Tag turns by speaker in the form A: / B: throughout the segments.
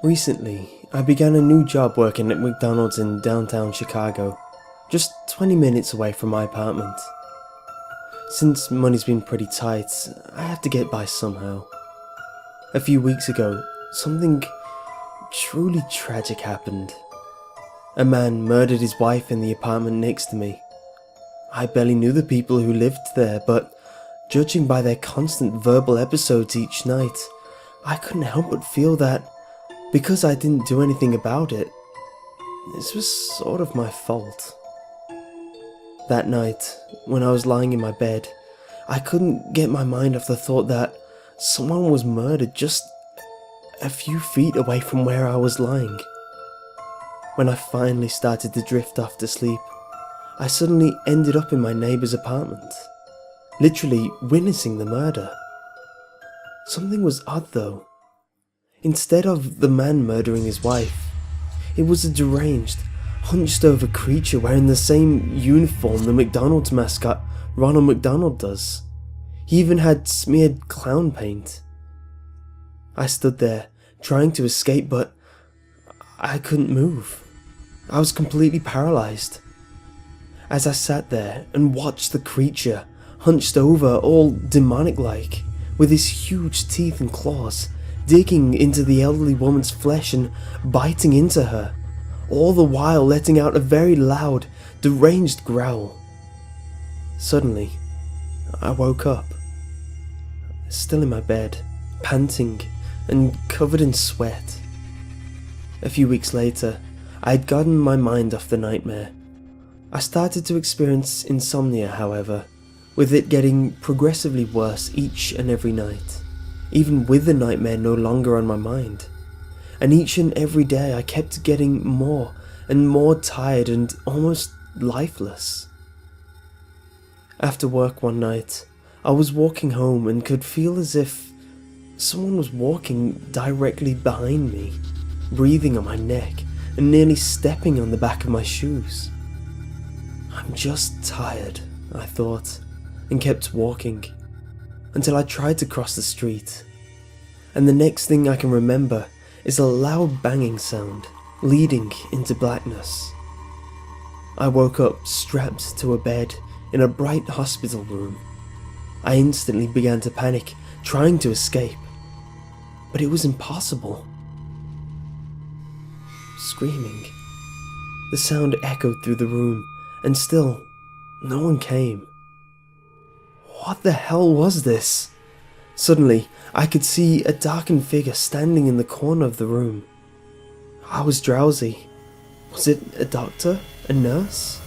A: Recently, I began a new job working at McDonald's in downtown Chicago, just 20 minutes away from my apartment. Since money's been pretty tight, I have to get by somehow. A few weeks ago, something truly tragic happened. A man murdered his wife in the apartment next to me. I barely knew the people who lived there, but judging by their constant verbal episodes each night, I couldn't help but feel that because I didn't do anything about it, this was sort of my fault. That night, when I was lying in my bed, I couldn't get my mind off the thought that someone was murdered just a few feet away from where I was lying. When I finally started to drift off to sleep, I suddenly ended up in my neighbour's apartment, literally witnessing the murder. Something was odd though. Instead of the man murdering his wife, it was a deranged, hunched-over creature wearing the same uniform the McDonald's mascot Ronald McDonald does. He even had smeared clown paint. I stood there, trying to escape, but I couldn't move. I was completely paralysed. As I sat there and watched the creature, hunched over, all demonic-like, with his huge teeth and claws, digging into the elderly woman's flesh and biting into her, all the while letting out a very loud, deranged growl. Suddenly, I woke up, still in my bed, panting and covered in sweat. A few weeks later, I had gotten my mind off the nightmare. I started to experience insomnia, however, with it getting progressively worse each and every night, even with the nightmare no longer on my mind. And each and every day I kept getting more and more tired and almost lifeless. After work one night, I was walking home and could feel as if someone was walking directly behind me, breathing on my neck and nearly stepping on the back of my shoes. I'm just tired, I thought, and kept walking, until I tried to cross the street. And the next thing I can remember is a loud banging sound, leading into blackness. I woke up strapped to a bed in a bright hospital room. I instantly began to panic, trying to escape, but it was impossible. Screaming. The sound echoed through the room, and still, no one came. What the hell was this? Suddenly, I could see a darkened figure standing in the corner of the room. I was drowsy. Was it a doctor? A nurse?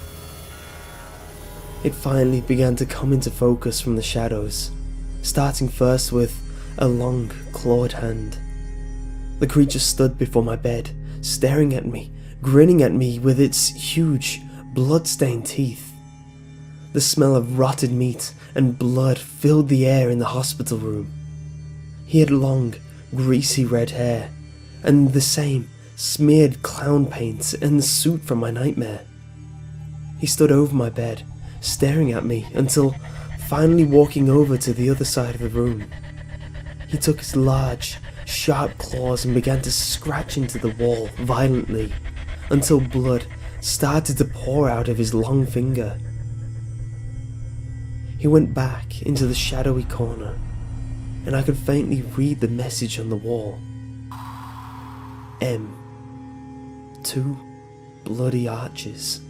A: It finally began to come into focus from the shadows, starting first with a long, clawed hand. The creature stood before my bed, staring at me, grinning at me with its huge, blood-stained teeth. The smell of rotted meat and blood filled the air in the hospital room. He had long, greasy red hair, and the same smeared clown paint and the suit from my nightmare. He stood over my bed, staring at me until finally walking over to the other side of the room. He took his large, sharp claws and began to scratch into the wall violently until blood started to pour out of his long finger. He went back into the shadowy corner, and I could faintly read the message on the wall. M. 2 bloody arches.